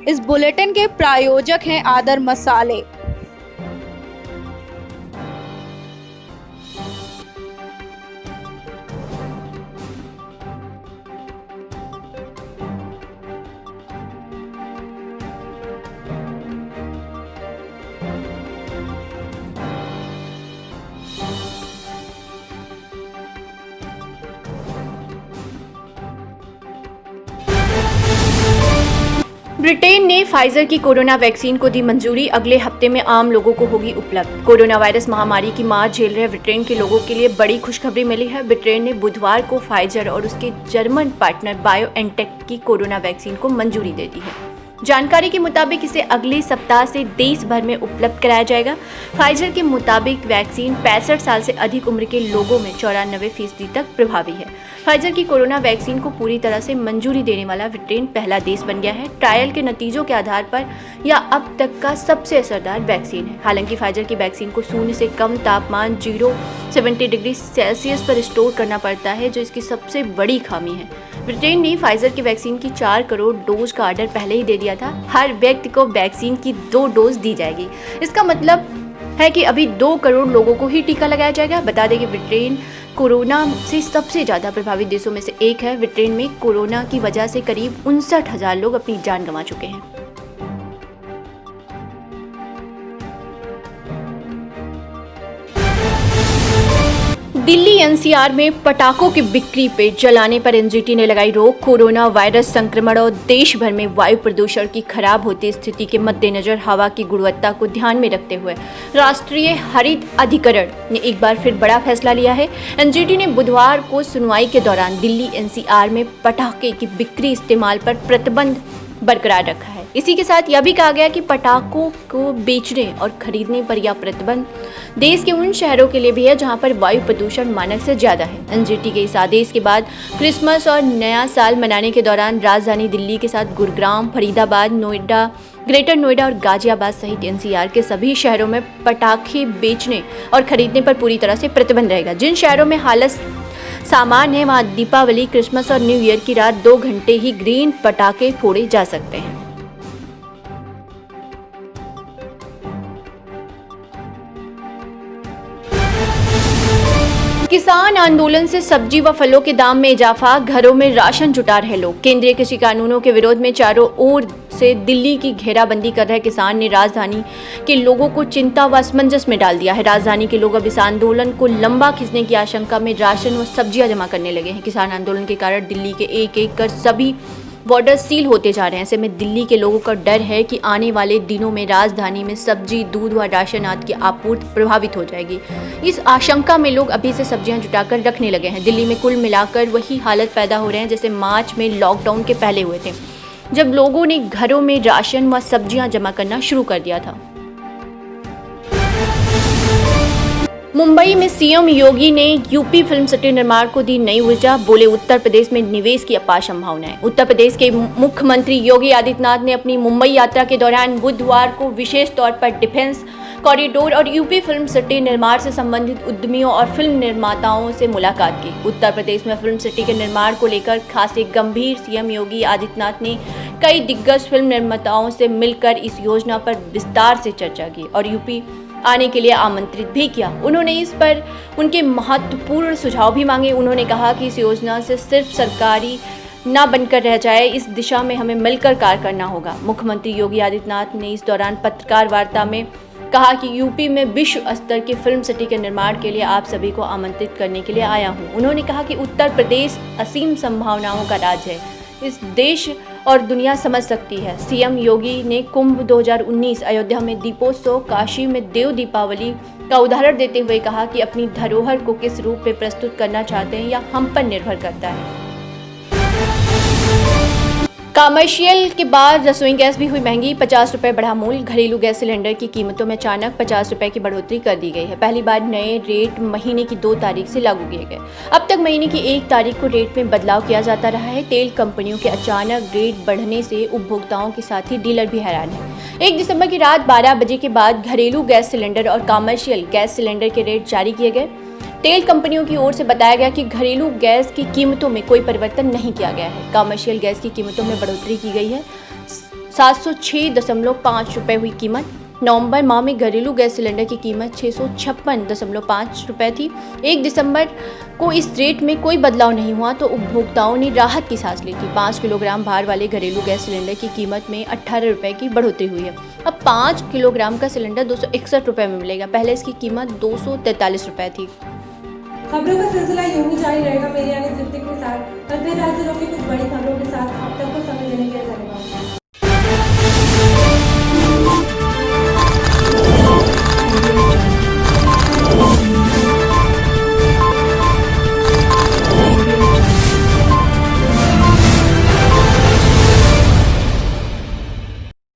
इस बुलेटिन के प्रायोजक हैं आदर मसाले। ब्रिटेन ने फाइजर की कोरोना वैक्सीन को दी मंजूरी, अगले हफ्ते में आम लोगों को होगी उपलब्ध। कोरोना वायरस महामारी की मार झेल रहे ब्रिटेन के लोगों के लिए बड़ी खुशखबरी मिली है। ब्रिटेन ने बुधवार को फाइजर और उसके जर्मन पार्टनर बायोएनटेक की कोरोना वैक्सीन को मंजूरी दे दी है। जानकारी के मुताबिक इसे अगले सप्ताह से देश भर में उपलब्ध कराया जाएगा। फाइजर के मुताबिक वैक्सीन 65 साल से अधिक उम्र के लोगों में 94% तक प्रभावी है। फाइजर की कोरोना वैक्सीन को पूरी तरह से मंजूरी देने वाला ब्रिटेन पहला देश बन गया है। ट्रायल के नतीजों के आधार पर यह अब तक का सबसे असरदार वैक्सीन है। हालांकि फाइजर की वैक्सीन को शून्य से कम तापमान 70 डिग्री सेल्सियस पर स्टोर करना पड़ता है, जो इसकी सबसे बड़ी खामी है। ब्रिटेन ने फाइजर की वैक्सीन की 4 करोड़ डोज का ऑर्डर पहले ही दे दिया था। हर व्यक्ति को वैक्सीन की 2 डोज दी जाएगी। इसका मतलब है कि अभी 2 करोड़ लोगों को ही टीका लगाया जाएगा। बता दें कि ब्रिटेन कोरोना से सबसे ज़्यादा प्रभावित देशों में से एक है। ब्रिटेन में कोरोना की वजह से करीब 59,000 लोग अपनी जान गंवा चुके हैं। दिल्ली एनसीआर में पटाखों की बिक्री पे जलाने पर एनजीटी ने लगाई रोक। कोरोना वायरस संक्रमण और देश भर में वायु प्रदूषण की खराब होती स्थिति के मद्देनजर हवा की गुणवत्ता को ध्यान में रखते हुए राष्ट्रीय हरित अधिकरण ने एक बार फिर बड़ा फैसला लिया है। एनजीटी ने बुधवार को सुनवाई के दौरान दिल्ली एनसीआर में पटाखे की बिक्री इस्तेमाल पर प्रतिबंध बरकरार रखा है। इसी के साथ यह भी कहा गया कि पटाखों को बेचने और खरीदने पर यह प्रतिबंध देश के उन शहरों के लिए भी है जहां पर वायु प्रदूषण मानक से ज्यादा है। एनजीटी के इस आदेश के बाद क्रिसमस और नया साल मनाने के दौरान राजधानी दिल्ली के साथ गुरुग्राम, फरीदाबाद, नोएडा, ग्रेटर नोएडा और गाजियाबाद सहित एनसीआर के सभी शहरों में पटाखे बेचने और खरीदने पर पूरी तरह से प्रतिबंध रहेगा। जिन शहरों में हालत सामान्य है वहां दीपावली, क्रिसमस और न्यू ईयर की रात 2 घंटे ही ग्रीन पटाखे फोड़े जा सकते हैं। किसान आंदोलन से सब्जी व फलों के दाम में इजाफा, घरों में राशन जुटा रहे लोग। केंद्रीय कृषि कानूनों के विरोध में चारों ओर से दिल्ली की घेराबंदी कर रहे किसान ने राजधानी के लोगों को चिंता व असमंजस में डाल दिया है। राजधानी के लोग अब इस आंदोलन को लंबा खींचने की आशंका में राशन व सब्जियां जमा करने लगे हैं। किसान आंदोलन के कारण दिल्ली के एक कर सभी बॉर्डर सील होते जा रहे हैं। ऐसे में दिल्ली के लोगों का डर है कि आने वाले दिनों में राजधानी में सब्जी, दूध व राशन आदि की आपूर्ति प्रभावित हो जाएगी। इस आशंका में लोग अभी से सब्जियां जुटाकर रखने लगे हैं। दिल्ली में कुल मिलाकर वही हालत पैदा हो रहे हैं जैसे मार्च में लॉकडाउन के पहले हुए थे, जब लोगों ने घरों में राशन व सब्जियां जमा करना शुरू कर दिया था। मुंबई में सीएम योगी ने यूपी फिल्म सिटी निर्माण को दी नई ऊर्जा, बोले उत्तर प्रदेश में निवेश की अपार संभावनाएं। उत्तर प्रदेश के मुख्यमंत्री योगी आदित्यनाथ ने अपनी मुंबई यात्रा के दौरान बुधवार को विशेष तौर पर डिफेंस कॉरिडोर और यूपी फिल्म सिटी निर्माण से संबंधित उद्यमियों और फिल्म निर्माताओं से मुलाकात की। उत्तर प्रदेश में फिल्म सिटी के निर्माण को लेकर खासे गंभीर सीएम योगी आदित्यनाथ ने कई दिग्गज फिल्म निर्माताओं से मिलकर इस योजना पर विस्तार से चर्चा की और यूपी आने के लिए आमंत्रित भी किया। उन्होंने इस पर उनके महत्वपूर्ण सुझाव भी मांगे। उन्होंने कहा कि इस योजना से सिर्फ सरकारी न बनकर रह जाए, इस दिशा में हमें मिलकर कार्य करना होगा। मुख्यमंत्री योगी आदित्यनाथ ने इस दौरान पत्रकार वार्ता में कहा कि यूपी में विश्व स्तर की फिल्म सिटी के निर्माण के लिए आप सभी को आमंत्रित करने के लिए आया हूं। उन्होंने कहा कि उत्तर प्रदेश असीम संभावनाओं का राज्य है, इस देश और दुनिया समझ सकती है। सीएम योगी ने कुंभ 2019, अयोध्या में दीपोत्सव, काशी में देव दीपावली का उदाहरण देते हुए कहा कि अपनी धरोहर को किस रूप में प्रस्तुत करना चाहते हैं यह हम पर निर्भर करता है। कमर्शियल के बाद रसोई गैस भी हुई महंगी, 50 रुपये बढ़ा मूल्य। घरेलू गैस सिलेंडर की कीमतों में अचानक 50 रुपये की बढ़ोतरी कर दी गई है। पहली बार नए रेट महीने की 2 तारीख से लागू किए गए। अब तक महीने की 1 तारीख को रेट में बदलाव किया जाता रहा है। तेल कंपनियों के अचानक रेट बढ़ने से उपभोक्ताओं के साथ ही डीलर भी हैरान है। 1 दिसंबर की रात 12 बजे के बाद घरेलू गैस सिलेंडर और कमर्शियल गैस सिलेंडर के रेट जारी किए गए। तेल कंपनियों की ओर से बताया गया कि घरेलू गैस की कीमतों में कोई परिवर्तन नहीं किया गया है। कमर्शियल गैस की कीमतों में बढ़ोतरी की गई है। 706.5 रुपये हुई कीमत। नवंबर माह में घरेलू गैस सिलेंडर की कीमत 656.5 रुपये थी। 1 दिसंबर को इस रेट में कोई बदलाव नहीं हुआ तो उपभोक्ताओं ने राहत की सांस ली थी। 5 किलोग्राम भार वाले घरेलू गैस सिलेंडर की कीमत में 18 रुपये की बढ़ोतरी हुई है। अब 5 किलोग्राम का सिलेंडर 261 रुपये में मिलेगा। पहले इसकी कीमत 243 रुपये थी। खबरों का सिलसिला यूं ही जारी रहेगा मेरे यानी तृप्ति के साथ। फिर राज्य की कुछ बड़ी खबरों के साथ अब तक को समय देने के लिए